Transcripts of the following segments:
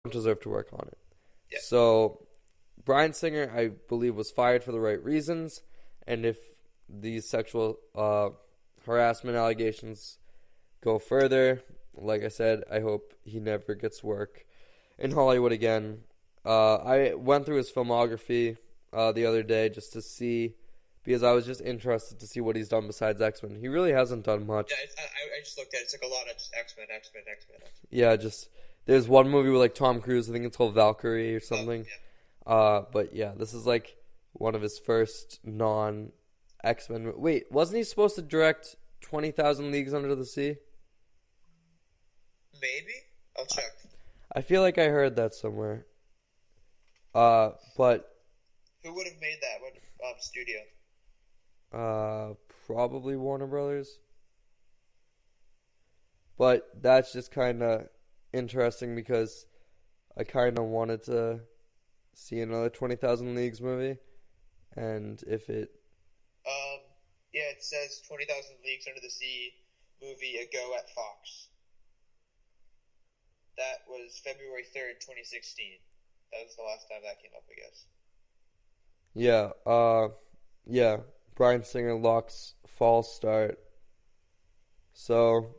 deserve to work on it. Yeah. So Bryan Singer, I believe, was fired for the right reasons, and if these sexual harassment allegations go further, like I said, I hope he never gets work in Hollywood again. I went through his filmography the other day just to see, because I was just interested to see what he's done besides X-Men. He really hasn't done much. Yeah, I just looked at it. It's like a lot of just X-Men, X-Men, X-Men, X-Men. Yeah, just there's one movie with like Tom Cruise. I think it's called Valkyrie or something. But yeah, this is like one of his first non X-Men. Wait, wasn't he supposed to direct 20,000 Leagues Under the Sea? Maybe? I'll check. I feel like I heard that somewhere. But Who would have made that? What studio? probably Warner Brothers. But that's just kind of interesting because I kind of wanted to see another 20,000 Leagues movie, and if it Yeah, it says 20,000 Leagues Under the Sea movie a go at Fox. That was February 3rd, 2016. That was the last time that came up, I guess. yeah, Bryan Singer locks fall start. So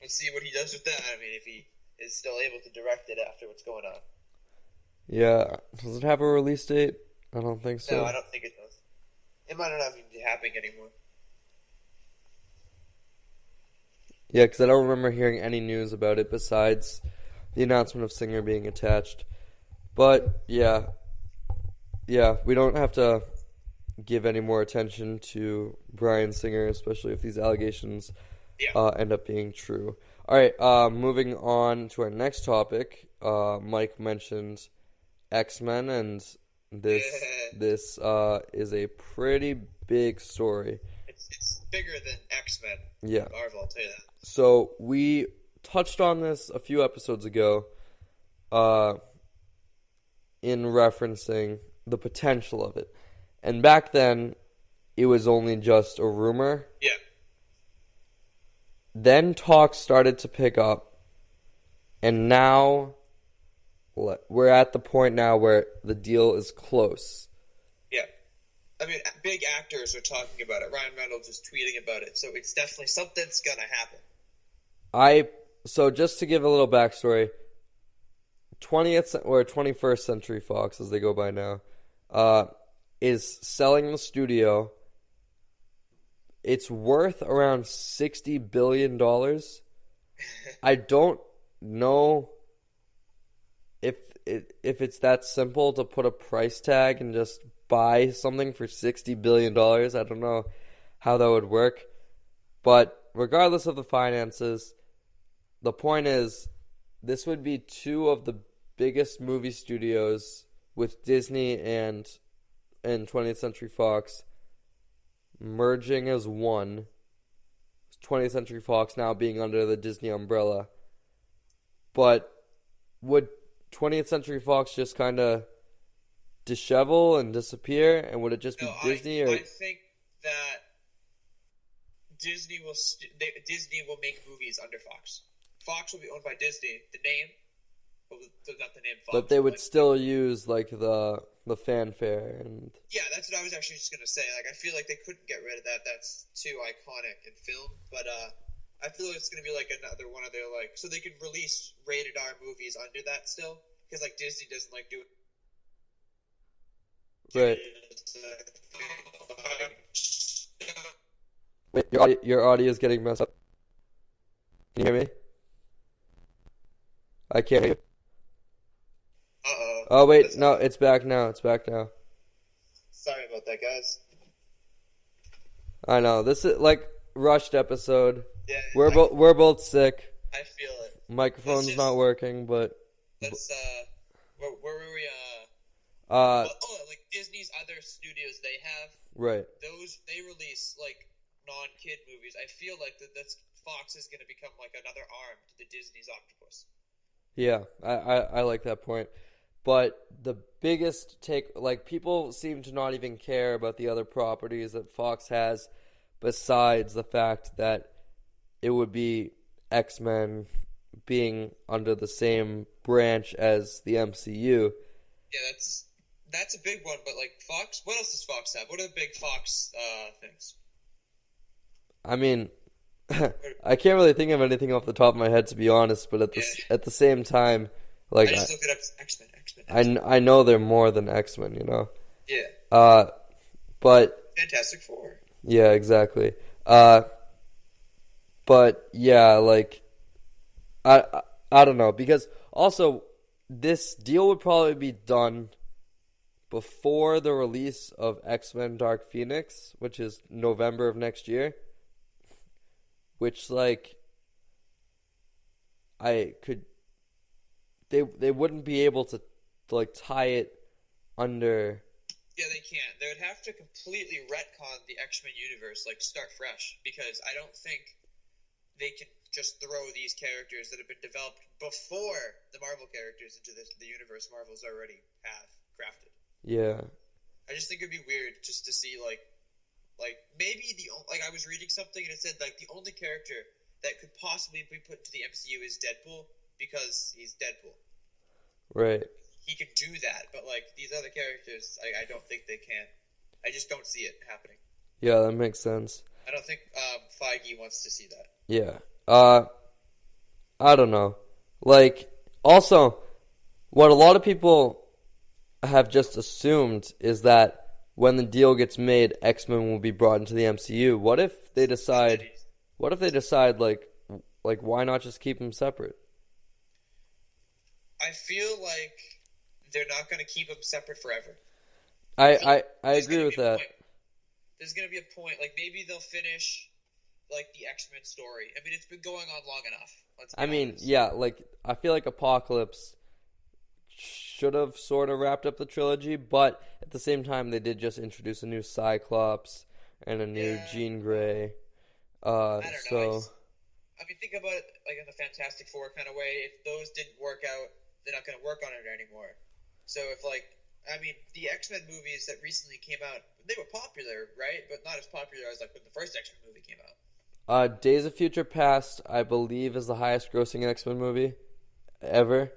Let's see what he does with that. I mean, if he is still able to direct it after what's going on. yeah, does it have a release date? I don't think so. No, I don't think it does. It might not even be happening anymore. Yeah, because I don't remember hearing any news about it besides the announcement of Singer being attached. But yeah, we don't have to give any more attention to Bryan Singer, especially if these allegations end up being true. All right, moving on to our next topic. Mike mentioned X-Men, and this is a pretty big story. It's bigger than X-Men. Yeah. Marvel, I'll tell you that. So we touched on this a few episodes ago, in referencing the potential of it. And back then, it was only just a rumor. Yeah. Then talks started to pick up, and now we're at the point now where the deal is close. Yeah. I mean, big actors are talking about it. Ryan Reynolds is tweeting about it, so it's definitely something's gonna happen. So just to give a little backstory, 20th or 21st Century Fox, as they go by now, is selling the studio. It's worth around $60 billion. I don't know if it's that simple to put a price tag and just buy something for $60 billion. I don't know how that would work. But regardless of the finances, the point is, this would be two of the biggest movie studios with Disney and 20th Century Fox merging as one. 20th Century Fox now being under the Disney umbrella. But would 20th Century Fox just kind of dishevel and disappear, and would it just be Disney? I think that Disney will make movies under Fox. Fox will be owned by Disney. The name, well, not the name Fox. But they would still use like the fanfare and. Yeah, that's what I was actually just gonna say. Like, I feel like they couldn't get rid of that. That's too iconic in film. But I feel like it's gonna be like another one of their so they could release rated R movies under that still, because like Disney doesn't like do it. Right. Wait, your audio is getting messed up. Can you hear me? I can't hear you. Uh-oh. Oh, wait, no, it's back now. Sorry about that, guys. I know, this is like rushed episode. Yeah, we're both sick. I feel it. Microphone's not working, but let's where were we? Like Disney's other studios they have. Right. Those they release like non-kid movies. I feel like that's Fox is going to become like another arm to the Disney's octopus. Yeah, I like that point. But the biggest people seem to not even care about the other properties that Fox has, besides the fact that it would be X-Men being under the same branch as the MCU. Yeah, that's a big one. But like Fox, what else does Fox have? What are the big Fox things? I mean, I can't really think of anything off the top of my head, to be honest. But at the same time, like I just looked it up. X-Men. I know they're more than X-Men, you know. Yeah. But Fantastic Four. yeah, exactly. But yeah, like I don't know, because also this deal would probably be done before the release of X-Men Dark Phoenix, which is November of next year. Which like they wouldn't be able to like tie it under. Yeah, they can't. They would have to completely retcon the X-Men universe, like start fresh, because I don't think they can just throw these characters that have been developed before the Marvel characters into the universe Marvel's already have crafted. Yeah. I just think it'd be weird just to see like maybe like I was reading something and it said like the only character that could possibly be put into the MCU is Deadpool because he's Deadpool. Right. He can do that, but like these other characters, I don't think they can. I just don't see it happening. Yeah, that makes sense. I don't think Feige wants to see that. Yeah. I don't know. Like, also, what a lot of people have just assumed is that when the deal gets made, X-Men will be brought into the MCU. What if they decide like why not just keep them separate? I feel like they're not going to keep them separate forever. I agree with that. There's going to be a point, like maybe they'll finish like the X-Men story. I mean, it's been going on long enough. I mean, yeah, like I feel like Apocalypse should have sort of wrapped up the trilogy, but at the same time they did just introduce a new Cyclops and a new Jean Grey. I don't know. So I mean, think about it like in the Fantastic Four kind of way. If those didn't work out, they're not going to work on it anymore. So if the X-Men movies that recently came out, they were popular, right? But not as popular as like when the first X-Men movie came out. Days of Future Past, I believe, is the highest grossing X-Men movie ever.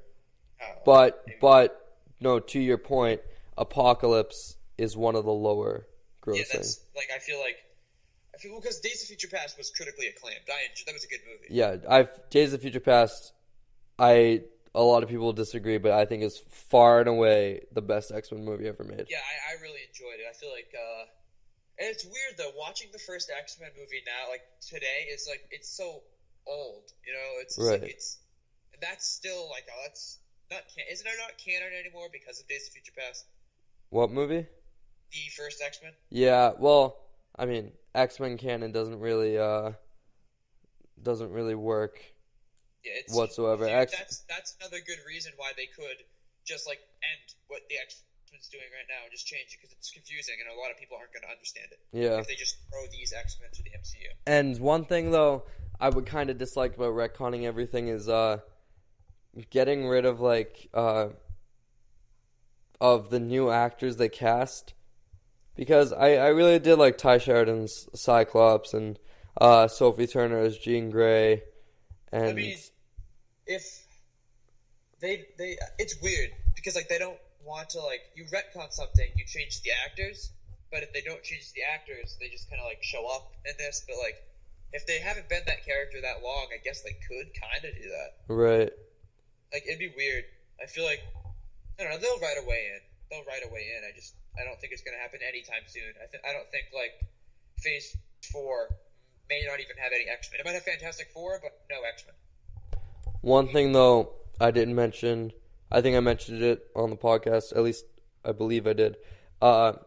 Oh, but no, to your point, Apocalypse is one of the lower grossing. Yeah, that's like I feel because Days of Future Past was critically acclaimed. That was a good movie. Yeah, Days of Future Past, a lot of people disagree, but I think it's far and away the best X-Men movie ever made. Yeah, I really enjoyed it. I feel like, and it's weird though, watching the first X-Men movie now, like today, is like it's so old. You know, it's right. Like that's still like that's not isn't it not canon anymore because of Days of Future Past? What movie? The first X-Men. Yeah, well, I mean, X-Men canon doesn't really work. Yeah, whatsoever. That's another good reason why they could just like end what the X-Men's doing right now and just change it because it's confusing and a lot of people aren't going to understand it. Yeah. If they just throw these X-Men to the MCU. And one thing though, I would kind of dislike about retconning everything is getting rid of like of the new actors they cast, because I really did like Ty Sheridan's Cyclops and Sophie Turner as Jean Grey. And I mean, if they it's weird because like they don't want to like you retcon something, you change the actors, but if they don't change the actors, they just kind of like show up in this. But like if they haven't been that character that long, I guess they could kind of do that. Right. Like it'd be weird. I feel like I don't know. They'll write a way in. I don't think it's gonna happen anytime soon. I don't think like Phase 4 may not even have any X-Men. It might have Fantastic Four, but no X-Men. One thing, though, I didn't mention, I think I mentioned it on the podcast, at least I believe I did. What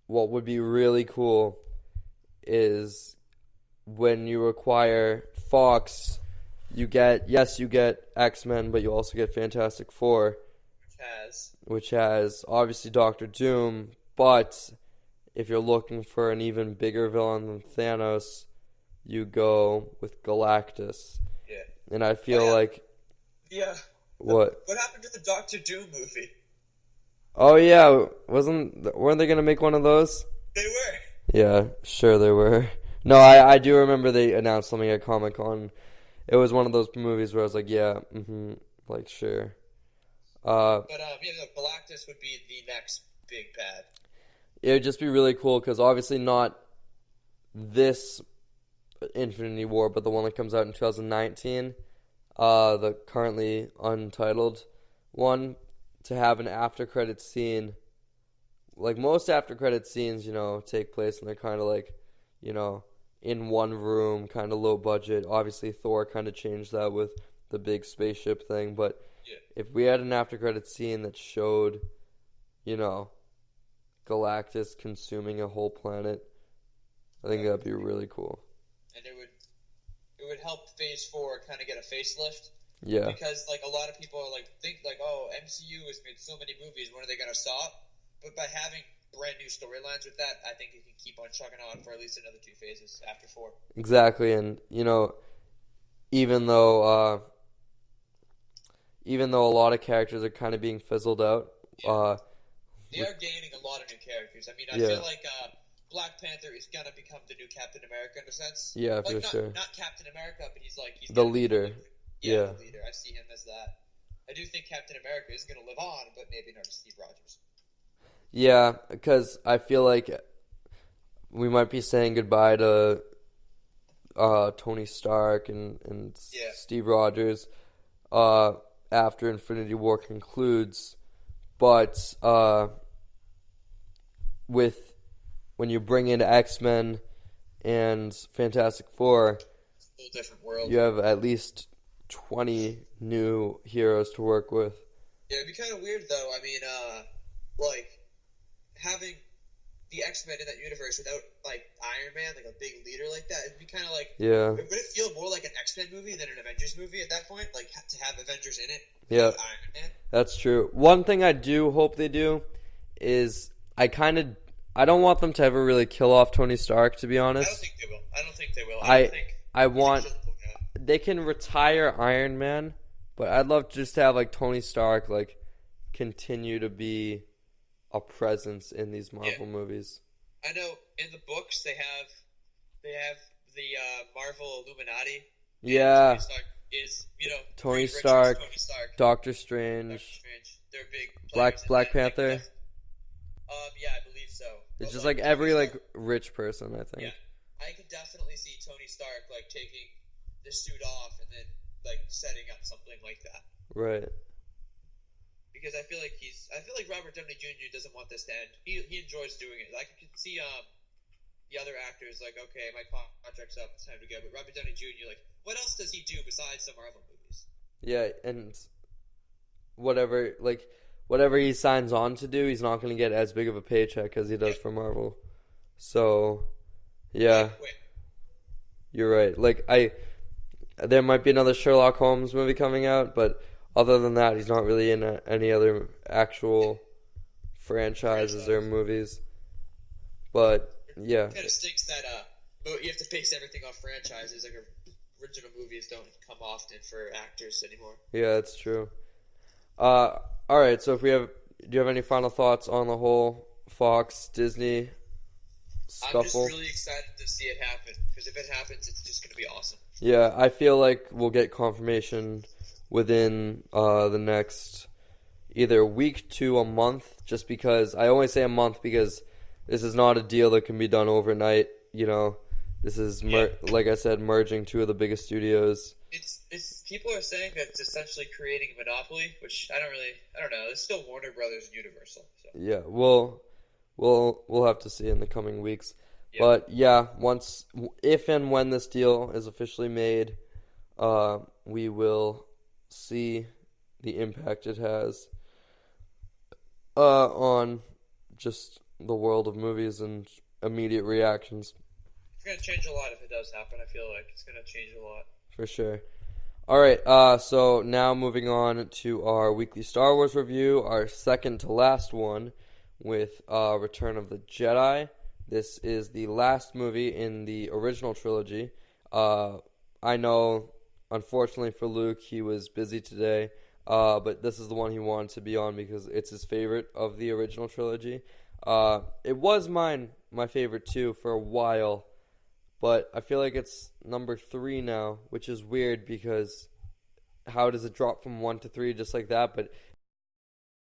would be really cool is when you acquire Fox, you get X-Men, but you also get Fantastic Four. Which has obviously Doctor Doom, but if you're looking for an even bigger villain than Thanos, you go with Galactus. Yeah. And I feel like... Yeah. What? What happened to the Doctor Doom movie? Oh, yeah. Weren't they going to make one of those? They were. Yeah, sure they were. No, I do remember they announced something at Comic-Con, it was one of those movies where I was like, yeah, like sure. But yeah, no, Galactus would be the next big bad. It would just be really cool because obviously not this Infinity War, but the one that comes out in 2019, the currently untitled one, to have an after credit scene. Like most after credit scenes, take place and they're kind of like, in one room, kind of low budget. Obviously, Thor kind of changed that with the big spaceship thing, but if we had an after credit scene that showed, Galactus consuming a whole planet, I think that'd be really cool. And it would help Phase 4 kind of get a facelift. Yeah. Because like a lot of people are think oh, MCU has made so many movies, when are they gonna stop? But by having brand new storylines with that, I think it can keep on chugging on for at least another 2 phases after 4. Exactly, and even though a lot of characters are kind of being fizzled out, they are gaining a lot of new characters. I mean, I feel like Black Panther is gonna become the new Captain America in a sense. Yeah, for sure. Not Captain America, but he's the leader. The leader. I see him as that. I do think Captain America is gonna live on, but maybe not as Steve Rogers. Yeah, because I feel like we might be saying goodbye to Tony Stark and Steve Rogers after Infinity War concludes, but when you bring in X-Men and Fantastic Four, it's a whole different world. You have at least 20 new heroes to work with. Yeah, it'd be kind of weird though. I mean, having the X-Men in that universe without Iron Man, a big leader like that, it'd be kind of would it feel more like an X-Men movie than an Avengers movie at that point? To have Avengers in it without Iron Man? That's true. One thing I do hope they do is I don't want them to ever really kill off Tony Stark, to be honest. I don't think they will. They can retire Iron Man, but I'd love just to have Tony Stark continue to be a presence in these Marvel movies. I know in the books they have the Marvel Illuminati. Yeah. Tony Stark is Tony Stark, Doctor Strange. They're big Black Panther. Yeah, I believe so. It's just every rich person, I think. Yeah, I could definitely see Tony Stark taking the suit off and then setting up something like that. Right. Because I feel like Robert Downey Jr. doesn't want this to end. He enjoys doing it. I can see the other actors okay, my contract's up, it's time to go. But Robert Downey Jr. What else does he do besides the Marvel movies? Yeah, and whatever he signs on to do, he's not going to get as big of a paycheck as he does for Marvel. So, yeah, you're right. There might be another Sherlock Holmes movie coming out, but other than that, he's not really in any other actual franchises or movies. But yeah, it kind of stinks that you have to base everything off franchises. Original movies don't come often for actors anymore. Yeah, that's true. All right, so do you have any final thoughts on the whole Fox Disney scuffle? I'm just really excited to see it happen, because if it happens, it's just going to be awesome. Yeah, I feel like we'll get confirmation within the next either week to a month, just because I only say a month because this is not a deal that can be done overnight. This is like I said, merging two of the biggest studios. It's people are saying that it's essentially creating a monopoly, which I don't know. It's still Warner Brothers and Universal. So. Yeah, we'll have to see in the coming weeks. Yeah. But yeah, if and when this deal is officially made, we will see the impact it has on just the world of movies and immediate reactions. It's going to change a lot if it does happen. I feel like it's going to change a lot. For sure. All right, so now moving on to our weekly Star Wars review, our second to last one with Return of the Jedi. This is the last movie in the original trilogy. I know, unfortunately for Luke, he was busy today, but this is the one he wanted to be on because it's his favorite of the original trilogy. It was my favorite too for a while, but I feel like it's number 3 now, which is weird because how does it drop from 1 to 3 just like that? But